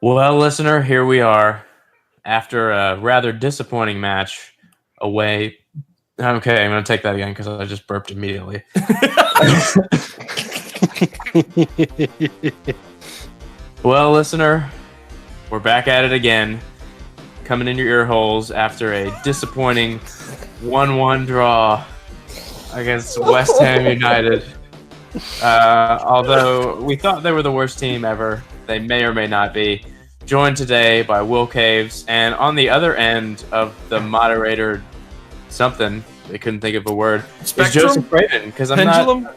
Well, listener, here we are after a rather disappointing match away. Okay, I'm going to take that again because I just burped immediately. Well, listener, we're back at it again, coming in your ear holes after a disappointing 1-1 draw against West Ham United. Although we thought they were the worst team ever, they may or may not be. Joined today by Will Caves, and on the other end of the moderator something, they couldn't think of a word, Spectrum? is Joseph Craven, because I'm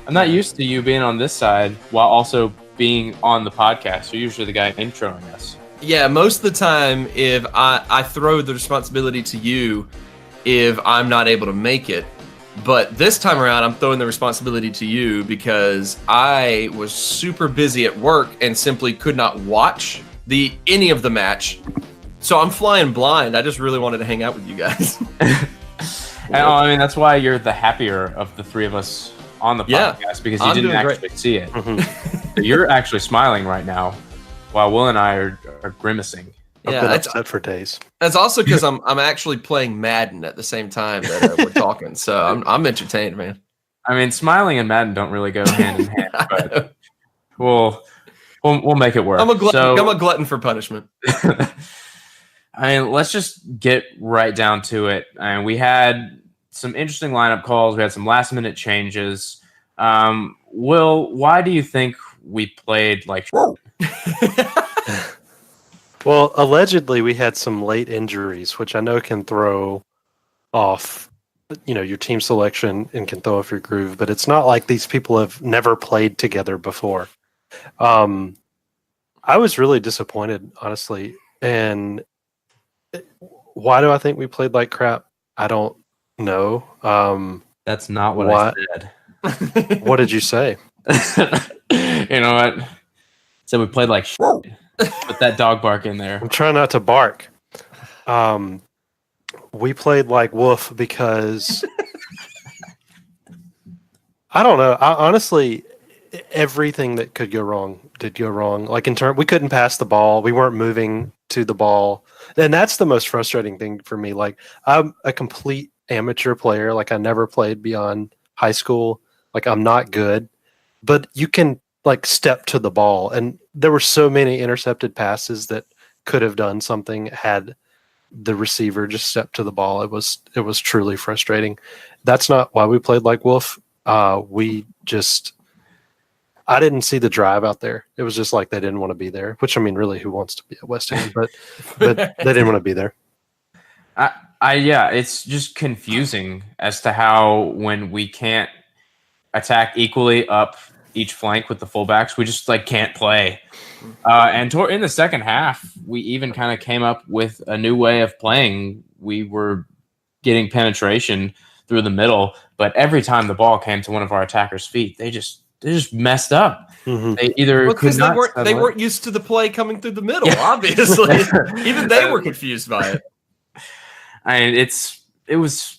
not used to you being on this side while also being on the podcast. You're usually the guy introing us. Yeah, most of the time, if I throw the responsibility to you if I'm not able to make it. But this time around, I'm throwing the responsibility to you because I was super busy at work and simply could not watch any of the match. So I'm flying blind. I just really wanted to hang out with you guys. I mean, that's why you're the happier of the three of us on the podcast, because you didn't actually see it. Mm-hmm. You're actually smiling right now while Will and I are grimacing. I've been upset for days. That's also because I'm actually playing Madden at the same time that we're talking, so I'm entertained, man. I mean, smiling and Madden don't really go hand in hand, but we'll make it work. I'm a glutton for punishment. I mean, let's just get right down to it. And we had some interesting lineup calls. We had some last-minute changes. Will, why do you think we played like? Well, allegedly we had some late injuries, which I know can throw off, your team selection and can throw off your groove. But it's not like these people have never played together before. I was really disappointed, honestly. And why do I think we played like crap? I don't know. That's not what I said. What did you say? You know what? So we played like shit. Put that dog bark in there. I'm trying not to bark. We played like woof because I don't know. Honestly, everything that could go wrong did go wrong. Like we couldn't pass the ball. We weren't moving to the ball. And that's the most frustrating thing for me. Like, I'm a complete amateur player. Like, I never played beyond high school. Like, I'm not good. But you can step to the ball, and there were so many intercepted passes that could have done something had the receiver just stepped to the ball. It was truly frustrating. That's not why we played like wolf. I didn't see the drive out there. It was just like they didn't want to be there, which, I mean, really, who wants to be at West Ham? But they didn't want to be there. Yeah, it's just confusing as to how when we can't attack equally up each flank with the fullbacks, we just can't play. And in the second half, we even kind of came up with a new way of playing. We were getting penetration through the middle, but every time the ball came to one of our attackers' feet, they just messed up. Mm-hmm. They either they weren't used to the play coming through the middle. Yeah. Obviously, even they were confused by it. I mean, it was.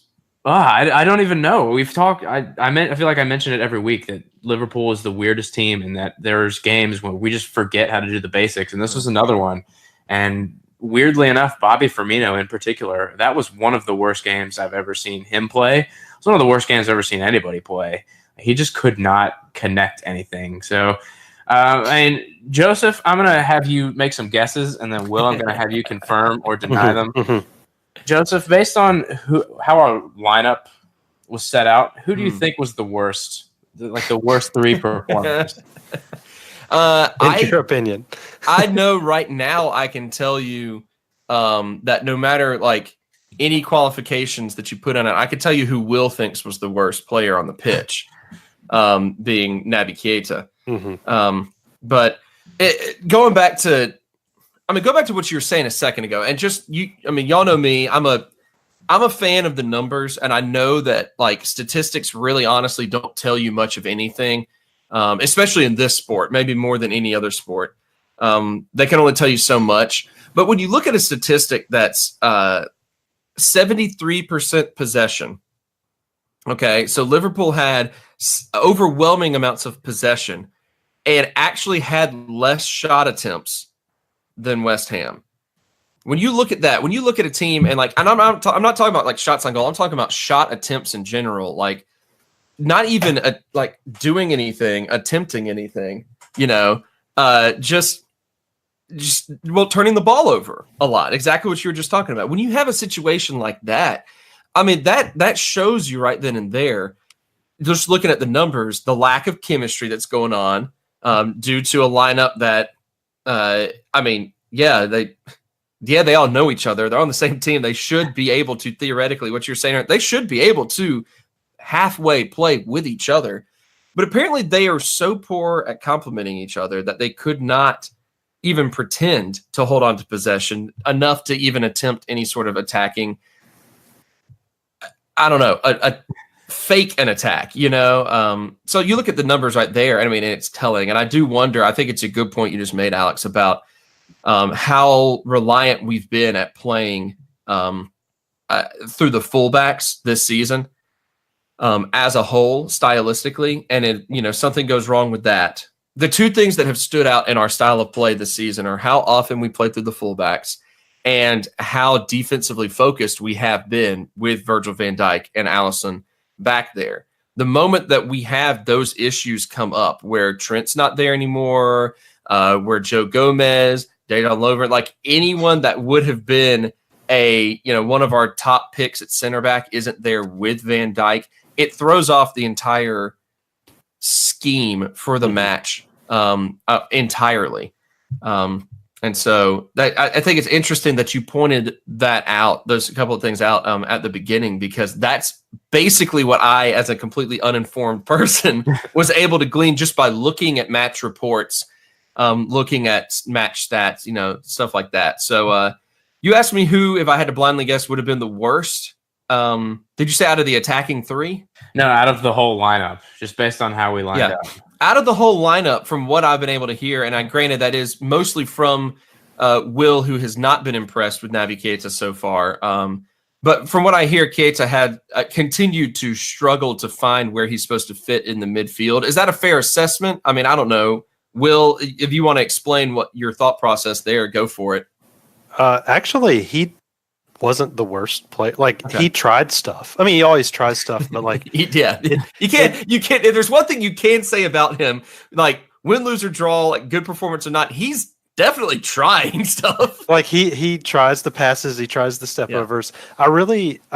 I don't even know. We've talked. I feel like I mention it every week that Liverpool is the weirdest team, and that there's games where we just forget how to do the basics, and this was another one. And weirdly enough, Bobby Firmino in particular, that was one of the worst games I've ever seen him play. It was one of the worst games I've ever seen anybody play. He just could not connect anything. So, Joseph, I'm going to have you make some guesses, and then Will, I'm going to have you confirm or deny them. Joseph, based on how our lineup was set out, who do you think was the worst? The worst three performers? In your opinion. I know right now I can tell you that no matter any qualifications that you put on it, I could tell you who Will thinks was the worst player on the pitch, being Naby Keita. Mm-hmm. But going back to what you were saying a second ago, and y'all know me. I'm a fan of the numbers, and I know that statistics really honestly don't tell you much of anything, especially in this sport, maybe more than any other sport. They can only tell you so much. But when you look at a statistic that's 73% possession, okay, so Liverpool had overwhelming amounts of possession and actually had less shot attempts than West Ham. When you look at that, when you look at a team and like, and I'm not talking about like shots on goal. I'm talking about shot attempts in general. Like, not even like doing anything, attempting anything. Just turning the ball over a lot. Exactly what you were just talking about. When you have a situation like that, I mean that shows you right then and there. Just looking at the numbers, the lack of chemistry that's going on due to a lineup that, they all know each other. They're on the same team. They should be able to, theoretically, what you're saying, they should be able to halfway play with each other. But apparently they are so poor at complementing each other that they could not even pretend to hold on to possession enough to even attempt any sort of attacking, I don't know, a fake an attack, So you look at the numbers right there, and I mean, it's telling. And I do wonder, I think it's a good point you just made, Alex, about how reliant we've been at playing through the fullbacks this season as a whole, stylistically. And something goes wrong with that. The two things that have stood out in our style of play this season are how often we play through the fullbacks and how defensively focused we have been with Virgil van Dijk and Alisson back there. The moment that we have those issues come up where Trent's not there anymore, where Joe Gomez, Dejan Lovren, like anyone that would have been one of our top picks at center back isn't there with Van Dijk, it throws off the entire scheme for the match entirely. And so I think it's interesting that you pointed that out, those couple of things out at the beginning, because that's basically what I, as a completely uninformed person, was able to glean just by looking at match reports, looking at match stats, stuff like that. So you asked me who, if I had to blindly guess, would have been the worst. Did you say out of the attacking three? No, out of the whole lineup, just based on how we lined up. Out of the whole lineup, from what I've been able to hear, and granted that is mostly from Will, who has not been impressed with Naby Keita so far. But from what I hear, Keita had continued to struggle to find where he's supposed to fit in the midfield. Is that a fair assessment? I mean, I don't know. Will, if you want to explain what your thought process there, go for it. Actually, he wasn't the worst player. He tried stuff. I mean, he always tries stuff, but you can't. If there's one thing you can say about him, like win, lose, or draw, like good performance or not, he's definitely trying stuff. Like he tries the passes, he tries the step overs. I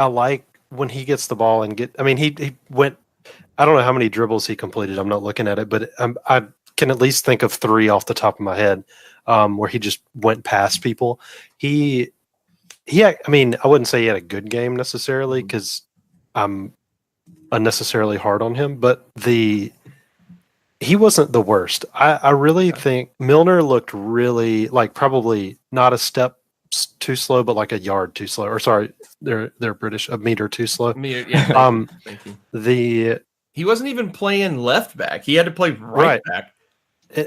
like when he gets the ball and he went. I don't know how many dribbles he completed. I'm not looking at it, but I can at least think of 3 off the top of my head where he just went past people. I wouldn't say he had a good game necessarily because I'm unnecessarily hard on him, but he wasn't the worst. I really think Milner looked really probably not a step too slow, but like a yard too slow. Or sorry, they're British, a meter too slow. Thank you. He wasn't even playing left back. He had to play right back.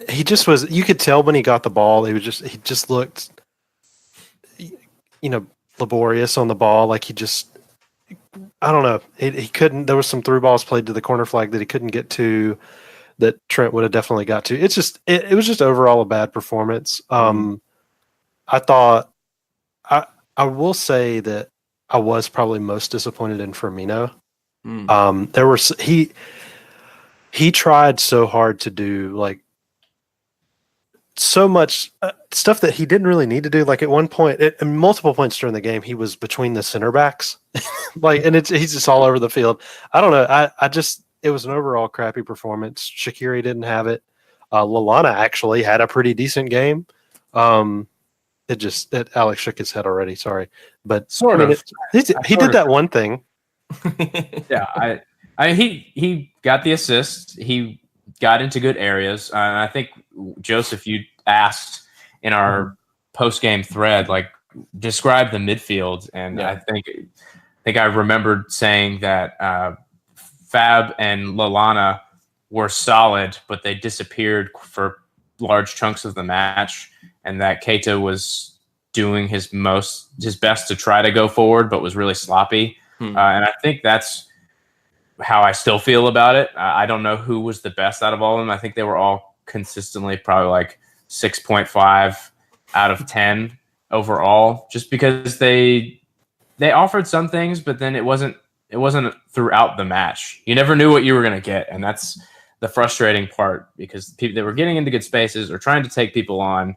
He just was. You could tell when he got the ball. He just looked, laborious on the ball. Like I don't know. He couldn't. There was some through balls played to the corner flag that he couldn't get to, that Trent would have definitely got to. It's just it was just overall a bad performance. I thought I will say that I was probably most disappointed in Firmino. There were he tried so hard to do so much stuff that he didn't really need to do. Like at one point, at multiple points during the game, he was between the center backs, and he's just all over the field. I don't know. It was an overall crappy performance. Shaqiri didn't have it. Lallana actually had a pretty decent game. Alex shook his head already. Sorry, but he did that one thing. Yeah, he got the assist. He got into good areas. And I think, Joseph, you asked in our post-game thread, describe the midfield. And I think I remembered saying that Fab and Lallana were solid, but they disappeared for large chunks of the match, and that Keita was doing his best to try to go forward, but was really sloppy. And I think that's how I still feel about it. I don't know who was the best out of all of them. I think they were all consistently probably 6.5 out of 10 overall, just because they offered some things, but then it wasn't throughout the match. You never knew what you were going to get, and that's the frustrating part, because they were getting into good spaces or trying to take people on,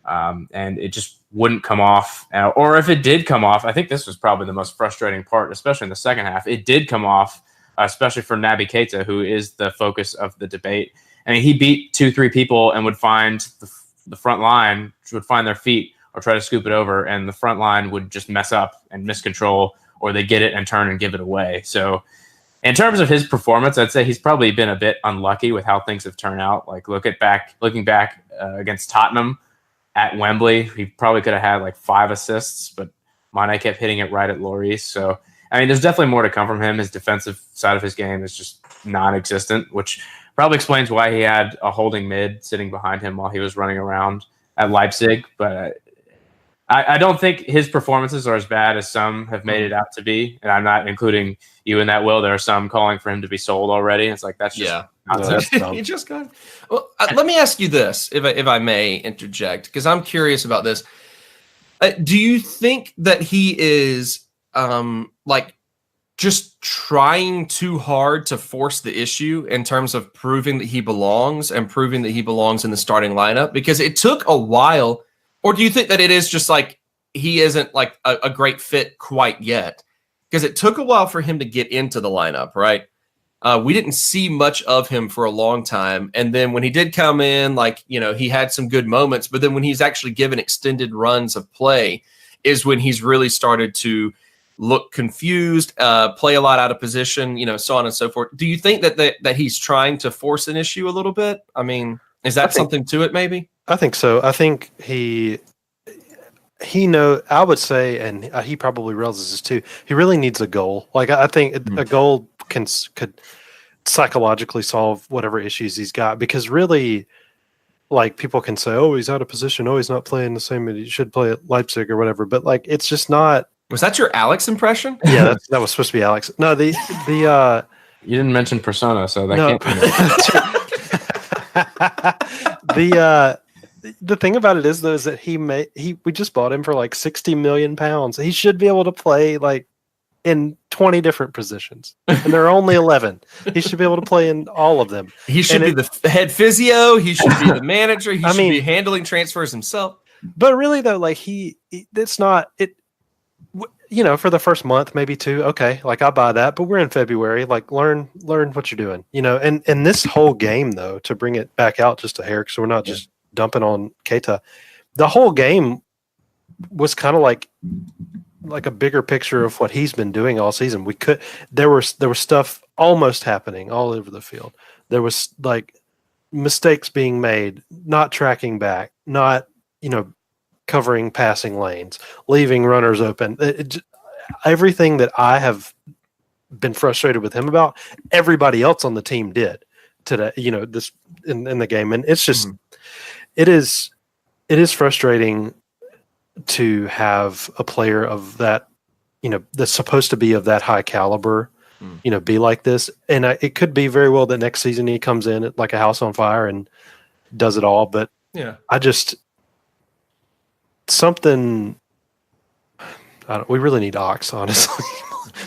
and it just wouldn't come off. Or if it did come off, I think this was probably the most frustrating part, especially in the second half. It did come off, especially for Naby Keita, who is the focus of the debate. I mean, he beat 2-3 people and would find the front line, would find their feet or try to scoop it over, and the front line would just mess up and miscontrol, or they get it and turn and give it away. So in terms of his performance, I'd say he's probably been a bit unlucky with how things have turned out. Like looking back against Tottenham at Wembley, he probably could have had like 5 assists, but Mane kept hitting it right at Lloris. So, I mean, there's definitely more to come from him. His defensive side of his game is just non-existent, which probably explains why he had a holding mid sitting behind him while he was running around at Leipzig. But I don't think his performances are as bad as some have made it out to be. And I'm not including you in that, Will. There are some calling for him to be sold already. It's like, that's just that's he just got. Well, let me ask you this, if I may interject, because I'm curious about this. Do you think that he is like just trying too hard to force the issue in terms of proving that he belongs and proving that he belongs in the starting lineup? Because it took a while. Or do you think that it is just like he isn't like a great fit quite yet? Because it took a while for him to get into the lineup, right? We didn't see much of him for a long time. And then when he did come in, like, you know, he had some good moments. But then when he's actually given extended runs of play is when he's really started to look confused, play a lot out of position, you know, so on and so forth. Do you think that he's trying to force an issue a little bit? I mean, is that something to it maybe? I think so. I think he I would say, and he probably realizes this too, he really needs a goal. Like, I think a goal could psychologically solve whatever issues he's got, because really, like, people can say, oh, he's out of position, oh, he's not playing the same, he should play at Leipzig or whatever, but like, it's just not. Was that your Alex impression? Yeah, that was supposed to be Alex. No, the you didn't mention Persona, so that can't be. The thing about it is, though, is that we just bought him for like £60 million. He should be able to play like in 20 different positions, and there are only 11. He should be able to play in all of them. He should be the head physio. He should be the manager. He should be handling transfers himself. But really, though, like it's not it. You know, for the first month, maybe 2, okay, like I buy that. But we're in February. Like, learn what you're doing. You know, and this whole game, though, to bring it back out just a hair, so we're not just dumping on Keita. The whole game was kind of like a bigger picture of what he's been doing all season. There was stuff almost happening all over the field. There was like mistakes being made, not tracking back, not, you know, covering passing lanes, leaving runners open. Everything that I have been frustrated with him about, everybody else on the team did today, you know, this in the game. And it's just, it is frustrating to have a player of that, you know, that's supposed to be of that high caliber, you know, be like this. And it could be very well that next season he comes in like a house on fire and does it all. But we really need Ox, honestly.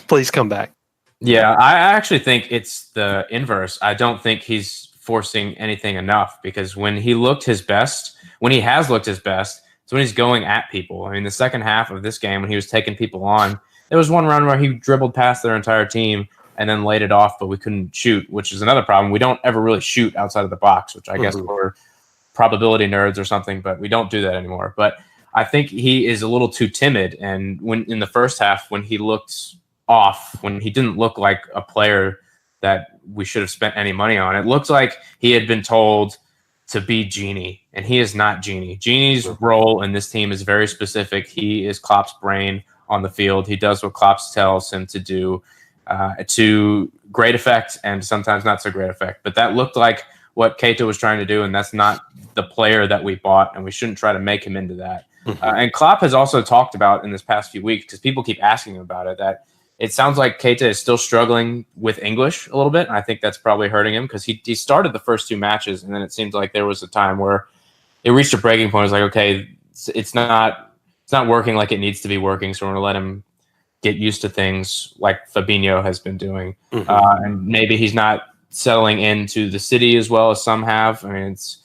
Please come back. Yeah, I actually think it's the inverse. I don't think he's forcing anything enough, because when he has looked his best, it's when he's going at people. I mean, the second half of this game, when he was taking people on, there was one run where he dribbled past their entire team and then laid it off, but we couldn't shoot, which is another problem. We don't ever really shoot outside of the box, which I guess we're probability nerds or something, but we don't do that anymore. But I think he is a little too timid. And when in the first half, when he looked off, when he didn't look like a player that we should have spent any money on, it looked like he had been told to be Genie, and he is not Genie. Genie's role in this team is very specific. He is Klopp's brain on the field. He does what Klopp tells him to do, to great effect and sometimes not so great effect. But that looked like what Keita was trying to do, and that's not the player that we bought, and we shouldn't try to make him into that. And Klopp has also talked about in this past few weeks, because people keep asking him about it, that it sounds like Keita is still struggling with English a little bit. And I think that's probably hurting him, because he started the first 2 matches, and then it seems like there was a time where it reached a breaking point. It was like, okay, it's not working like it needs to be working. So we're going to let him get used to things like Fabinho has been doing. And maybe he's not settling into the city as well as some have. I mean, it's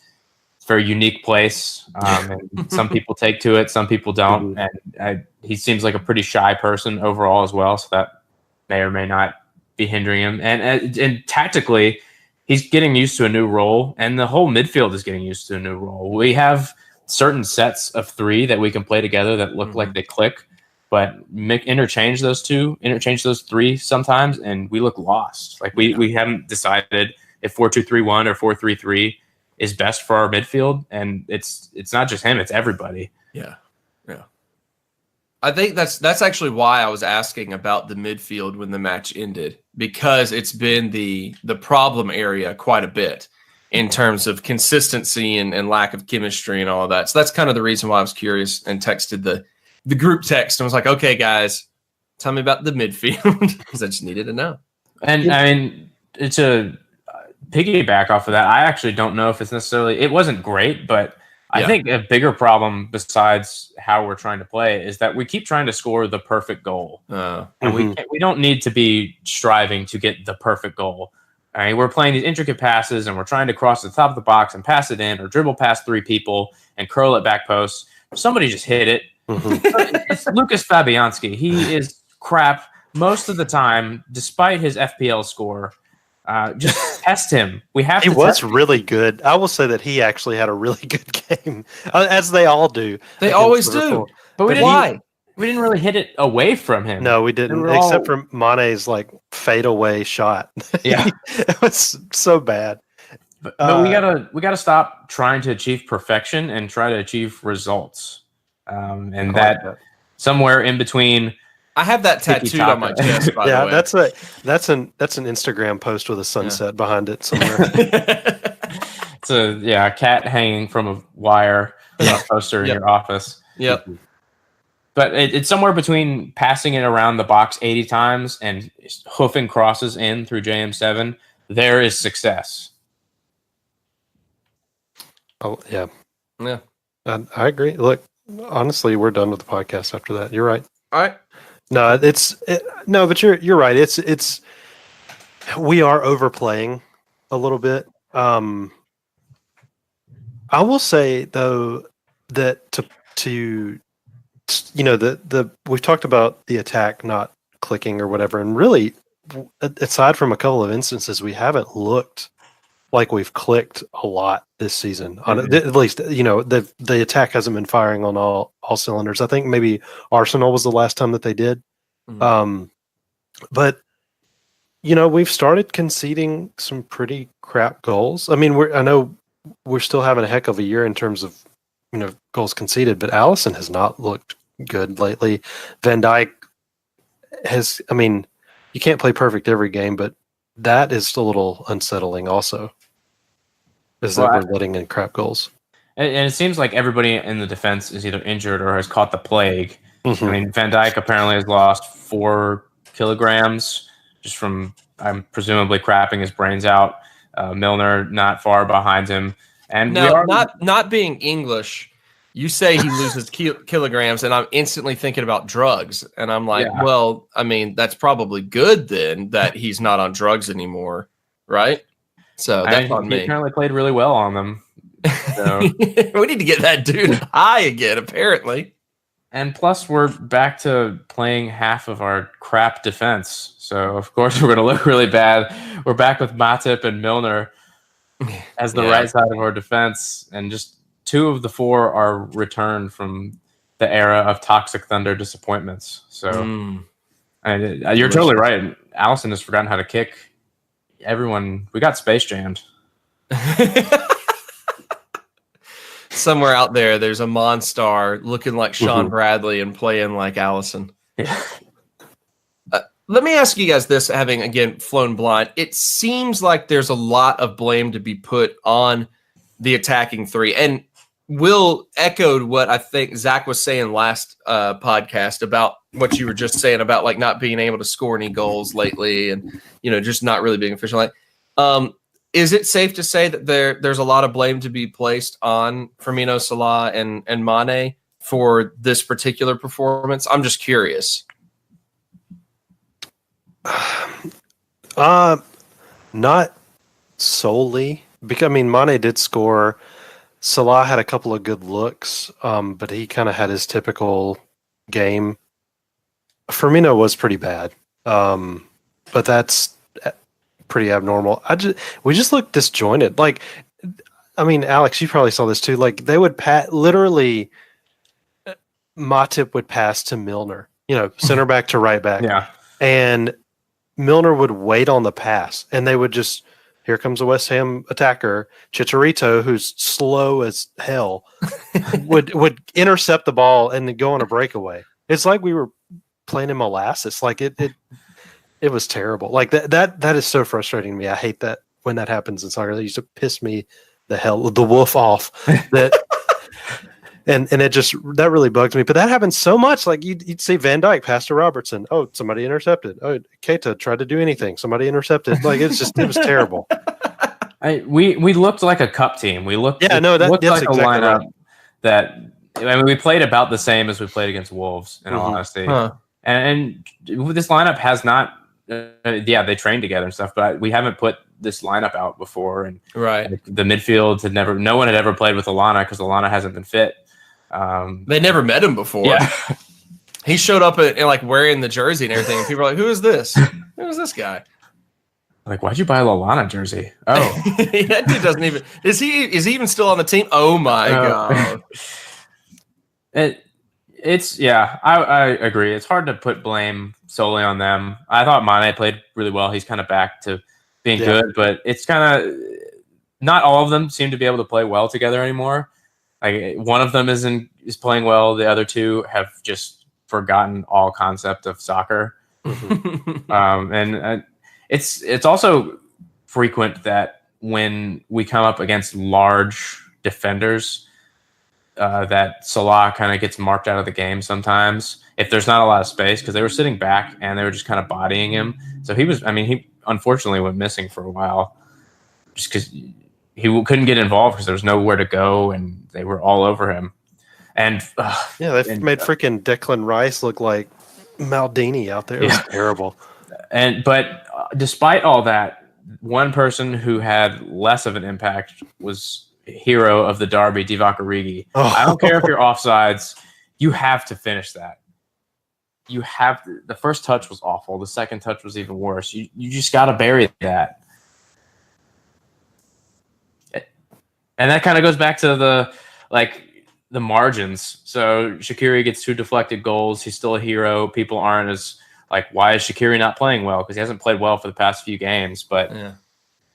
a very unique place. And some people take to it, some people don't. And he seems like a pretty shy person overall as well. So that may or may not be hindering him. And tactically, he's getting used to a new role, and the whole midfield is getting used to a new role. We have certain sets of three that we can play together that look like they click, but interchange those three sometimes, and we look lost. Like we haven't decided if 4-2-3-1 or 4-3-3 is best for our midfield, and it's not just him; it's everybody. Yeah. I think that's actually why I was asking about the midfield when the match ended, because it's been the problem area quite a bit in terms of consistency and lack of chemistry and all of that. So that's kind of the reason why I was curious and texted the group text and was like, okay, guys, tell me about the midfield, because I just needed to know. And I mean, it's a piggyback off of that. I actually don't know if it's necessarily, it wasn't great, but I think a bigger problem besides how we're trying to play is that we keep trying to score the perfect goal. And we don't need to be striving to get the perfect goal. All right, we're playing these intricate passes and we're trying to cross the top of the box and pass it in, or dribble past three people and curl it back post. Somebody just hit it. It's Lucas Fabianski. He is crap most of the time, despite his FPL score. Just test him. He was really good. I will say that he actually had a really good game, as they all do. They always do. But why? We didn't really hit it away from him. No, we didn't, except for Mane's like fadeaway shot. Yeah, it was so bad. But we gotta stop trying to achieve perfection and try to achieve results. And that somewhere in between. I have that tattooed on my chest, by the way. That's an Instagram post with a sunset behind it somewhere. It's a cat hanging from a wire poster in your office. Yep. But it's somewhere between passing it around the box 80 times and hoofing crosses in through JM7. There is success. Oh, yeah. Yeah. I agree. Look, honestly, we're done with the podcast after that. You're right. All right. No, but you're right. It's we are overplaying a little bit. I will say though that to we've talked about the attack not clicking or whatever, and really, aside from a couple of instances, we haven't looked like we've clicked a lot this season. At least, the attack hasn't been firing on all cylinders. I think maybe Arsenal was the last time that they did. But we've started conceding some pretty crap goals. I mean, I know we're still having a heck of a year in terms of goals conceded, but Alisson has not looked good lately. Van Dijk has. I mean, you can't play perfect every game, but that is a little unsettling also. We're letting in crap goals. And it seems like everybody in the defense is either injured or has caught the plague. I mean, Van Dijk apparently has lost 4 kilograms just from presumably crapping his brains out. Milner not far behind him. And not being English, you say he loses kilograms, and I'm instantly thinking about drugs. And I'm like, well, I mean, that's probably good then that he's not on drugs anymore, right? So that's on me. He apparently played really well on them. So. We need to get that dude high again, apparently. And plus, we're back to playing half of our crap defense. So, of course, we're going to look really bad. We're back with Matip and Milner as the right side of our defense. And just 2 of the 4 are returned from the era of Toxic Thunder disappointments. So, you're totally right. Alisson has forgotten how to kick. We got space jammed. Somewhere out there's a Monstar looking like Sean Bradley and playing like Alisson. Yeah. Let me ask you guys this, having, again, flown blind. It seems like there's a lot of blame to be put on the attacking 3. And Will echoed what I think Zach was saying last podcast about what you were just saying about like not being able to score any goals lately and, just not really being efficient. Is it safe to say that there's a lot of blame to be placed on Firmino, Salah, and Mane for this particular performance? I'm just curious. Not solely, because I mean, Mane did score. Salah had a couple of good looks, but he kind of had his typical game. Firmino was pretty bad, but that's pretty abnormal. We just looked disjointed. Like, I mean, Alex, you probably saw this too. Like, they would literally, Matip would pass to Milner, center back to right back. Yeah. And Milner would wait on the pass, and they would just, here comes a West Ham attacker, Chicharito, who's slow as hell, would intercept the ball and then go on a breakaway. It's like we were playing in molasses. Like it was terrible. Like that is so frustrating to me. I hate that when that happens in soccer. That used to piss me the wolf off. That and that really bugs me. But that happens so much. Like you'd see Van Dijk pass to Robertson. Oh, somebody intercepted. Oh, Keita tried to do anything. Somebody intercepted. Like it was terrible. We looked like a cup team. We looked that's like exactly a lineup right. that, I mean, we played about the same as we played against Wolves, in all honesty. Huh. And this lineup has not. They trained together and stuff, but we haven't put this lineup out before. And Right. the midfield had never. No one had ever played with Alana because Alana hasn't been fit. They never met him before. Yeah. He showed up and like wearing the jersey and everything. And people are like, "Who is this? Who is this guy?" Like, why'd you buy a Lallana jersey? Oh, that dude doesn't even. Is he even still on the team? Oh my god! I agree. It's hard to put blame solely on them. I thought Mane played really well. He's kind of back to being good, but it's kind of not all of them seem to be able to play well together anymore. Like one of them is playing well. The other two have just forgotten all concept of soccer. And it's also frequent that when we come up against large defenders, that Salah kind of gets marked out of the game sometimes if there's not a lot of space, because they were sitting back and they were just kind of bodying him. So he unfortunately went missing for a while just because he couldn't get involved because there was nowhere to go and they were all over him. And they made freaking Declan Rice look like Maldini out there. It was terrible. But despite all that, one person who had less of an impact was hero of the derby, Divock Origi. I don't care if you're offsides, you have to finish that. You have to. The first touch was awful. The second touch was even worse. You just got to bury that. And that kind of goes back to the margins. So Shaqiri gets 2 deflected goals. He's still a hero. People aren't as like, why is Shaqiri not playing well? Because he hasn't played well for the past few games. But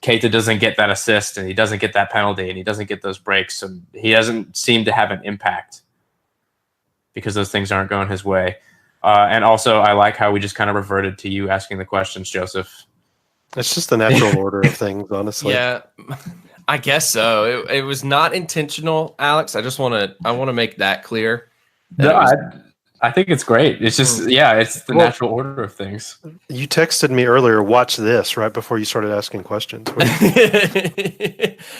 Keita doesn't get that assist, and he doesn't get that penalty, and he doesn't get those breaks. And he doesn't seem to have an impact because those things aren't going his way. And also, I like how we just kind of reverted to you asking the questions, Joseph. It's just the natural order of things, honestly. Yeah. I guess so. It was not intentional, Alex. I want to make that clear. I think it's great. It's just it's the natural order of things. You texted me earlier, watch this, right before you started asking questions. And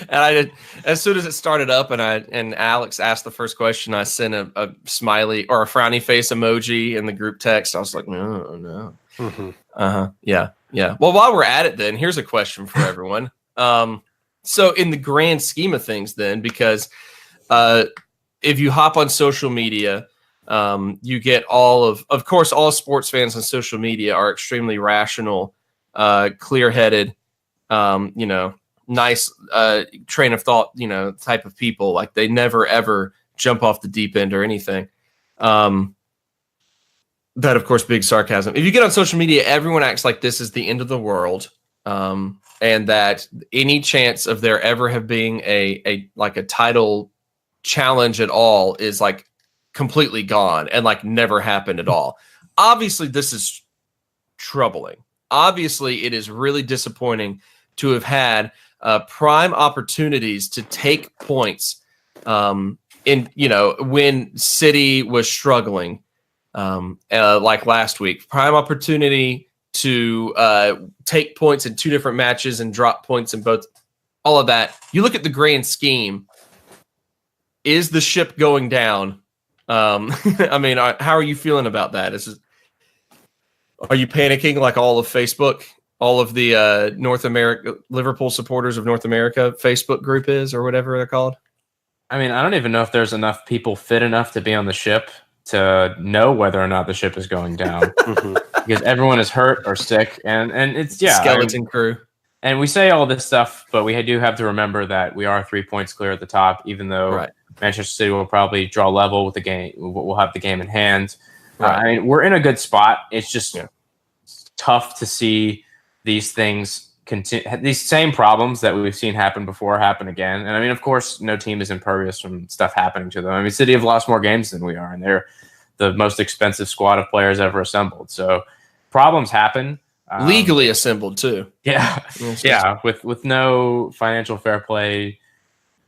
I did, as soon as it started up and Alex asked the first question, I sent a smiley or a frowny face emoji in the group text. I was like, no. Yeah. Well, while we're at it then, here's a question for everyone. So in the grand scheme of things then, because if you hop on social media, you get of course, all sports fans on social media are extremely rational, clear-headed, nice train of thought, type of people. Like they never, ever jump off the deep end or anything. That, of course, big sarcasm. If you get on social media, everyone acts like this is the end of the world. And that any chance of there ever have being a title challenge at all is like completely gone and like never happened at all. Obviously, this is troubling. Obviously, it is really disappointing to have had prime opportunities to take points when City was struggling, like last week. Prime opportunity to take points in 2 different matches and drop points in both. All of that. You look at the grand scheme. Is the ship going down? I mean, how are you feeling about that? Are you panicking like all of Facebook, all of the North America, Liverpool supporters of North America Facebook group is, or whatever they're called? I mean, I don't even know if there's enough people fit enough to be on the ship to know whether or not the ship is going down because everyone is hurt or sick, and it's Skeleton crew. And we say all this stuff, but we do have to remember that we are 3 points clear at the top, even though Manchester City will probably draw level with the game. We'll have the game in hand. I mean, we're in a good spot. It's just tough to see these things continue. These same problems that we've seen happen before happen again. And I mean, of course, no team is impervious from stuff happening to them. I mean, City have lost more games than we are, and they're the most expensive squad of players ever assembled. So problems happen. Legally assembled too. Yeah. Yeah. With no financial fair play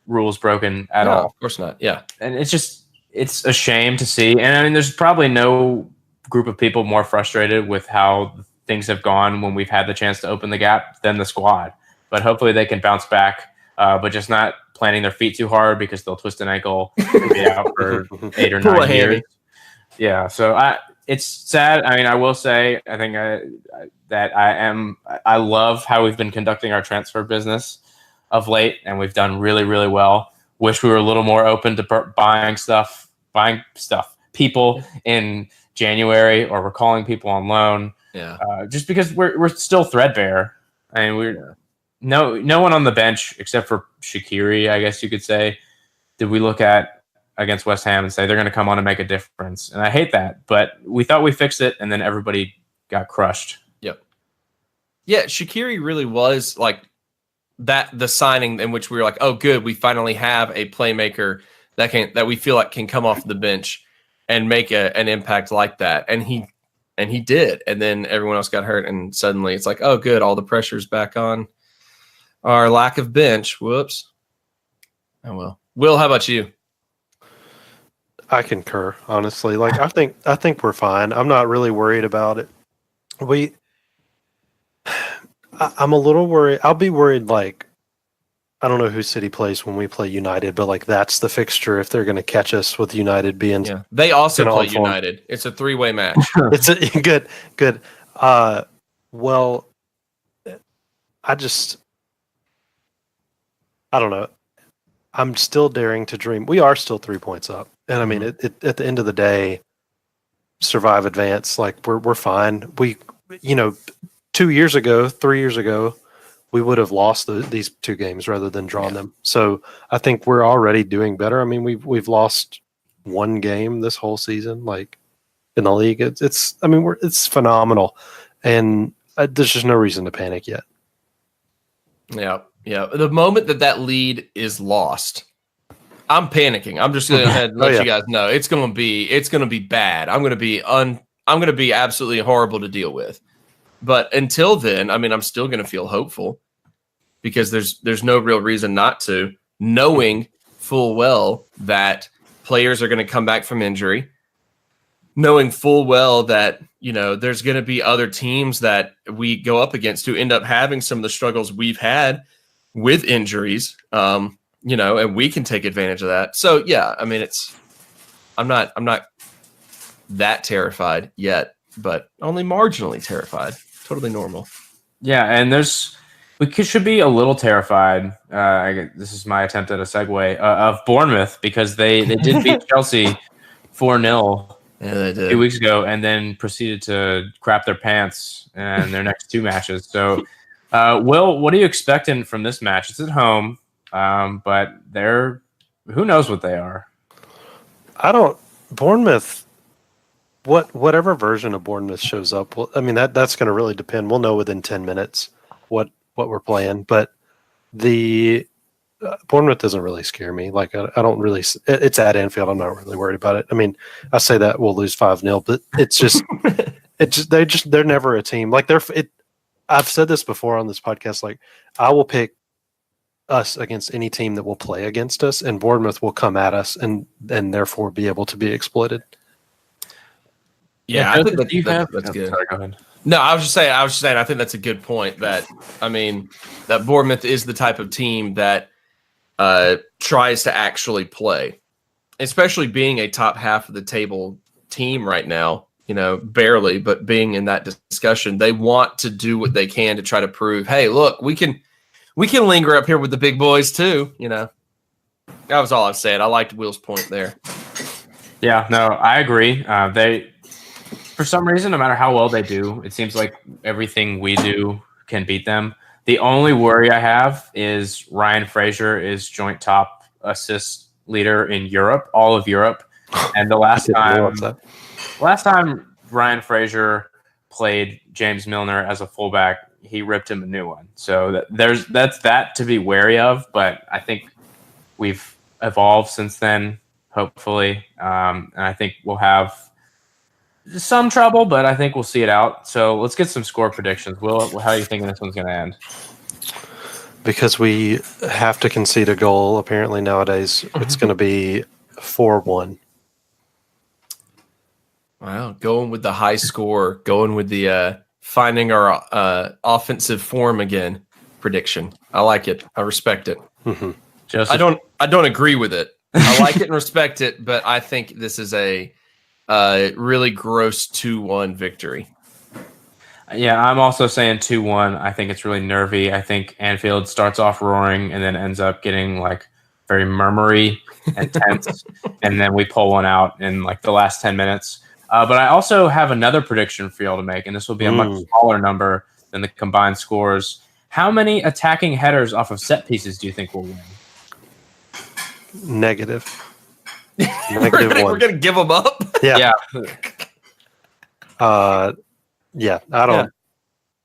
rules broken at all. Of course not. Yeah. And it's a shame to see. And I mean, there's probably no group of people more frustrated with how things have gone when we've had the chance to open the gap than the squad. But hopefully they can bounce back, but just not planting their feet too hard because they'll twist an ankle and be out for 8 or 9 years. Yeah. So it's sad. I mean, I will say, I think I love how we've been conducting our transfer business of late, and we've done really, really well. Wish we were a little more open to buying people in January, or we're calling people on loan. Yeah. Just because we're still threadbare. I mean, no one on the bench except for Shaqiri, I guess you could say, did we look at against West Ham and say they're going to come on and make a difference. And I hate that, but we thought we fixed it, and then everybody got crushed. Yep. Yeah, Shaqiri really was like the signing in which we were like, oh, good, we finally have a playmaker that we feel like can come off the bench and make an impact like that. And he did. And then everyone else got hurt, and suddenly it's like, oh, good, all the pressure's back on our lack of bench. Whoops. Oh well. Will, how about you? I concur, honestly. Like I think we're fine. I'm not really worried about it. I'm a little worried. I'll be worried, like, I don't know who City plays when we play United, but like that's the fixture if they're going to catch us with United being. Yeah, they also play United. It's a 3-way match. It's good. Well, I don't know. I'm still daring to dream. We are still 3 points up, and I mean, at the end of the day, survive, advance. Like we're fine. 3 years ago, we would have lost these 2 games rather than drawn them. So I think we're already doing better. I mean, we've lost 1 game this whole season, like in the league. It's phenomenal, and there's just no reason to panic yet. Yeah. Yeah, the moment that lead is lost, I'm panicking. I'm just going to go ahead and let you guys know it's going to be bad. I'm going to be absolutely horrible to deal with. But until then, I mean, I'm still going to feel hopeful because there's no real reason not to, knowing full well that players are going to come back from injury, knowing full well that, there's going to be other teams that we go up against who end up having some of the struggles we've had with injuries, and we can take advantage of that. So yeah, I mean, I'm not that terrified yet, but only marginally terrified. Totally normal. Yeah, and we should be a little terrified. This is my attempt at a segue of Bournemouth because they did beat Chelsea 4-0. Yeah, they did 2 weeks ago, and then proceeded to crap their pants in their next 2 matches. So. Will, what are you expecting from this match? It's at home, but who knows what they are? Bournemouth, whatever version of Bournemouth shows up, I mean, that's going to really depend. We'll know within 10 minutes what we're playing, but the Bournemouth doesn't really scare me. Like, I don't really, it's at Anfield. I'm not really worried about it. I mean, I say that we'll lose 5-0, but it's just, they're never a team. Like I've said this before on this podcast. Like, I will pick us against any team that will play against us, and Bournemouth will come at us and therefore be able to be exploited. Yeah, I think that's good. Sorry, go ahead. No, I was just saying. I think that's a good point. That Bournemouth is the type of team that tries to actually play, especially being a top half of the table team right now, barely, but being in that discussion, they want to do what they can to try to prove, hey, look, we can linger up here with the big boys too. That was all I've said. I liked Will's point there. Yeah, no, I agree. They, for some reason, no matter how well they do, it seems like everything we do can beat them. The only worry I have is Ryan Fraser is joint top assist leader in Europe, all of Europe. And the last time Ryan Fraser played James Milner as a fullback, he ripped him a new one. So that's that to be wary of. But I think we've evolved since then, hopefully. And I think we'll have some trouble, but I think we'll see it out. So let's get some score predictions. Will, how are you thinking this one's going to end? Because we have to concede a goal, apparently nowadays, it's going to be 4-1. Wow, going with the high score, going with the finding our offensive form again prediction. I like it. I respect it. Mm-hmm. I don't agree with it. I like it and respect it, but I think this is a really gross 2-1 victory. Yeah, I'm also saying 2-1. I think it's really nervy. I think Anfield starts off roaring and then ends up getting like very murmury and tense, and then we pull one out in like the last 10 minutes. But I also have another prediction for y'all to make, and this will be a much smaller number than the combined scores. How many attacking headers off of set pieces do you think will win? Negative. We're gonna give them up. Yeah. Yeah, I don't.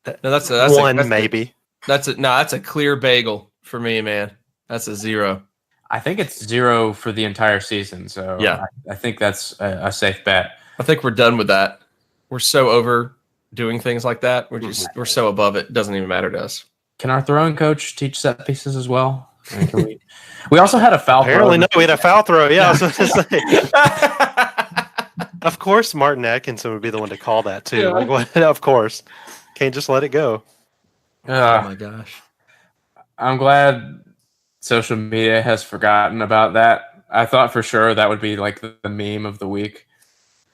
Yeah. No, that's one maybe. That's a clear bagel for me, man. That's a 0. I think it's 0 for the entire season. So yeah, I think that's a safe bet. I think we're done with that. We're so over doing things like that. We're so above it. It doesn't even matter to us. Can our throwing coach teach set pieces as well? I mean, we also had a foul throw. Apparently, no, we had a foul throw. Yeah, I was going to say. Of course, Martin Atkinson would be the one to call that too. Yeah. Like, of course, can't just let it go. Oh my gosh! I'm glad social media has forgotten about that. I thought for sure that would be like the meme of the week,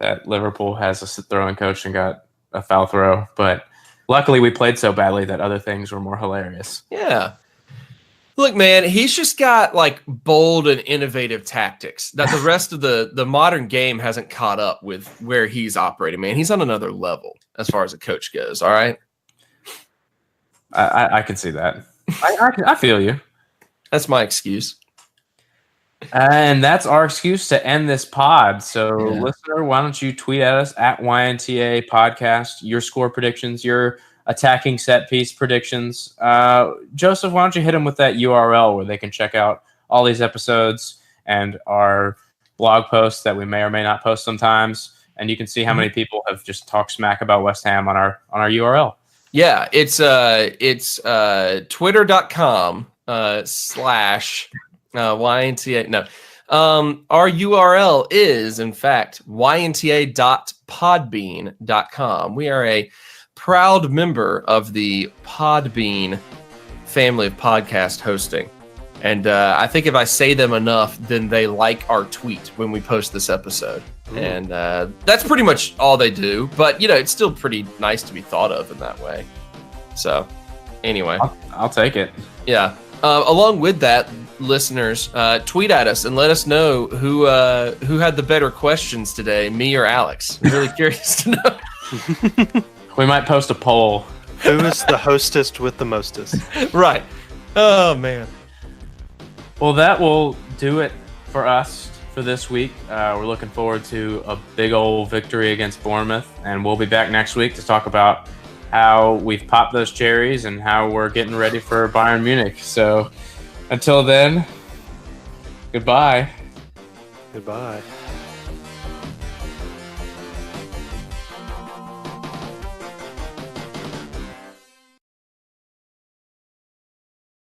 that Liverpool has a throwing coach and got a foul throw. But luckily, we played so badly that other things were more hilarious. Yeah. Look, man, he's just got like bold and innovative tactics that the rest of the modern game hasn't caught up with where he's operating, man. He's on another level as far as a coach goes, all right? I can see that. I feel you. That's my excuse. And that's our excuse to end this pod. So, listener, why don't you tweet at us at YNTA Podcast, your score predictions, your attacking set piece predictions. Joseph, why don't you hit them with that URL where they can check out all these episodes and our blog posts that we may or may not post sometimes, and you can see how many people have just talked smack about West Ham on our URL. Yeah, it's twitter.com / YNTA. No. Our URL is, in fact, ynta.podbean.com. We are a proud member of the Podbean family of podcast hosting. And I think if I say them enough, then they like our tweet when we post this episode. Ooh. And that's pretty much all they do. But, it's still pretty nice to be thought of in that way. So, anyway. I'll take it. Yeah. Along with that, listeners, tweet at us and let us know who had the better questions today, me or Alex. I'm really curious to know. We might post a poll. Who is the hostess with the mostest? Right. Oh, man. Well, that will do it for us for this week. We're looking forward to a big old victory against Bournemouth, and we'll be back next week to talk about how we've popped those cherries and how we're getting ready for Bayern Munich. So until then, goodbye. Goodbye.